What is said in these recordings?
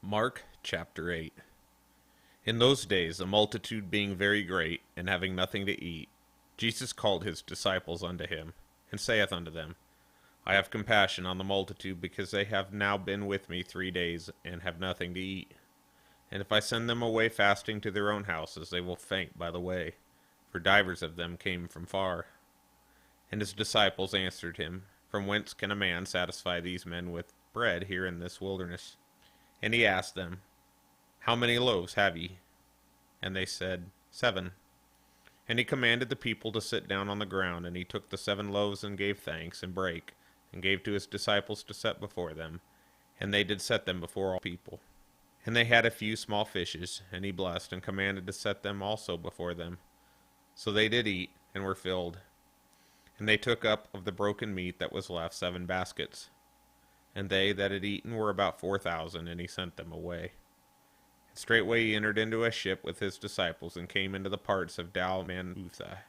Mark chapter 8. In those days, a multitude being very great, and having nothing to eat, Jesus called his disciples unto him, and saith unto them, I have compassion on the multitude, because they have now been with me 3 days, and have nothing to eat. And if I send them away fasting to their own houses, they will faint by the way, for divers of them came from far. And his disciples answered him, From whence can a man satisfy these men with bread here in this wilderness? And he asked them, How many loaves have ye? And they said, 7. And he commanded the people to sit down on the ground, and he took the 7 loaves, and gave thanks, and brake, and gave to his disciples to set before them. And they did set them before all people. And they had a few small fishes, and he blessed, and commanded to set them also before them. So they did eat, and were filled. And they took up of the broken meat that was left 7 baskets. And they that had eaten were about 4,000, and he sent them away. And straightway he entered into a ship with his disciples, and came into the parts of Dalmanutha.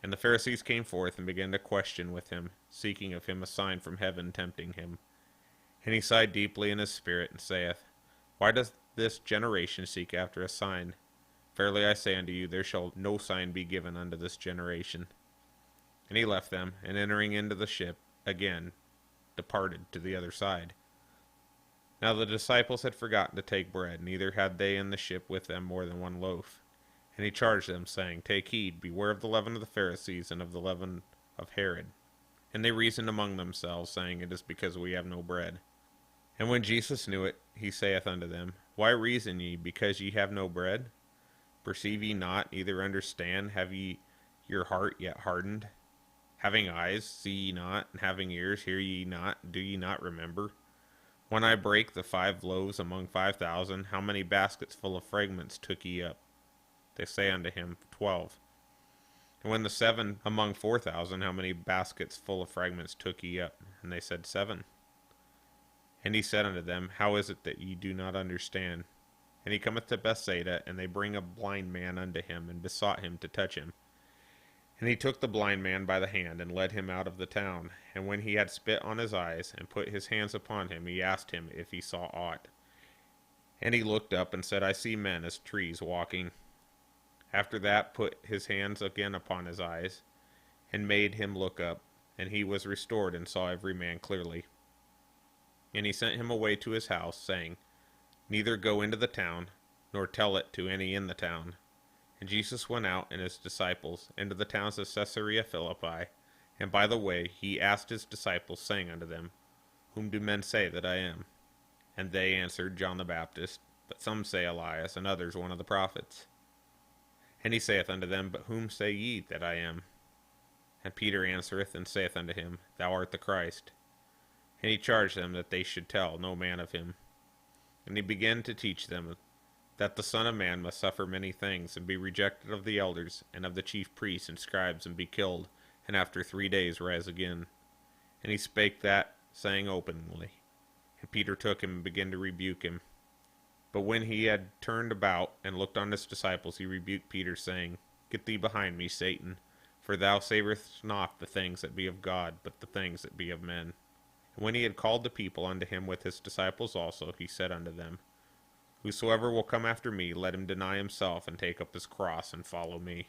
And the Pharisees came forth, and began to question with him, seeking of him a sign from heaven, tempting him. And he sighed deeply in his spirit, and saith, Why doth this generation seek after a sign? Verily I say unto you, there shall no sign be given unto this generation. And he left them, and entering into the ship again, departed to the other side. Now the disciples had forgotten to take bread, neither had they in the ship with them more than 1 loaf. And he charged them, saying, Take heed, beware of the leaven of the Pharisees, and of the leaven of Herod. And they reasoned among themselves, saying, It is because we have no bread. And when Jesus knew it, he saith unto them, Why reason ye, because ye have no bread? Perceive ye not, neither understand? Have ye your heart yet hardened? Having eyes, see ye not, and having ears, hear ye not, do ye not remember? When I brake the 5 loaves among 5,000, how many baskets full of fragments took ye up? They say unto him, 12. And when the 7 among 4,000, how many baskets full of fragments took ye up? And they said, 7. And he said unto them, How is it that ye do not understand? And he cometh to Bethsaida, and they bring a blind man unto him, and besought him to touch him. And he took the blind man by the hand, and led him out of the town. And when he had spit on his eyes, and put his hands upon him, he asked him if he saw aught. And he looked up, and said, I see men as trees walking. After that put his hands again upon his eyes, and made him look up. And he was restored, and saw every man clearly. And he sent him away to his house, saying, Neither go into the town, nor tell it to any in the town. And Jesus went out and his disciples into the towns of Caesarea Philippi, and by the way he asked his disciples, saying unto them, Whom do men say that I am? And they answered, John the Baptist, but some say Elias, and others one of the prophets. And he saith unto them, But whom say ye that I am? And Peter answereth and saith unto him, Thou art the Christ. And he charged them that they should tell no man of him. And he began to teach them that the Son of Man must suffer many things, and be rejected of the elders, and of the chief priests and scribes, and be killed, and after 3 days rise again. And he spake that saying openly. And Peter took him, and began to rebuke him. But when he had turned about, and looked on his disciples, he rebuked Peter, saying, Get thee behind me, Satan, for thou savourest not the things that be of God, but the things that be of men. And when he had called the people unto him with his disciples also, he said unto them, Whosoever will come after me, let him deny himself, and take up his cross, and follow me.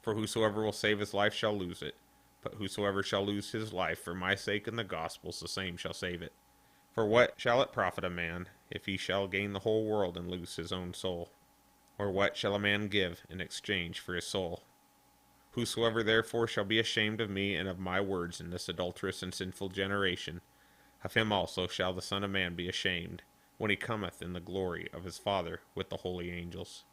For whosoever will save his life shall lose it, but whosoever shall lose his life for my sake and the gospel's, the same shall save it. For what shall it profit a man, if he shall gain the whole world and lose his own soul? Or what shall a man give in exchange for his soul? Whosoever therefore shall be ashamed of me and of my words in this adulterous and sinful generation, of him also shall the Son of Man be ashamed, when he cometh in the glory of his Father with the holy angels.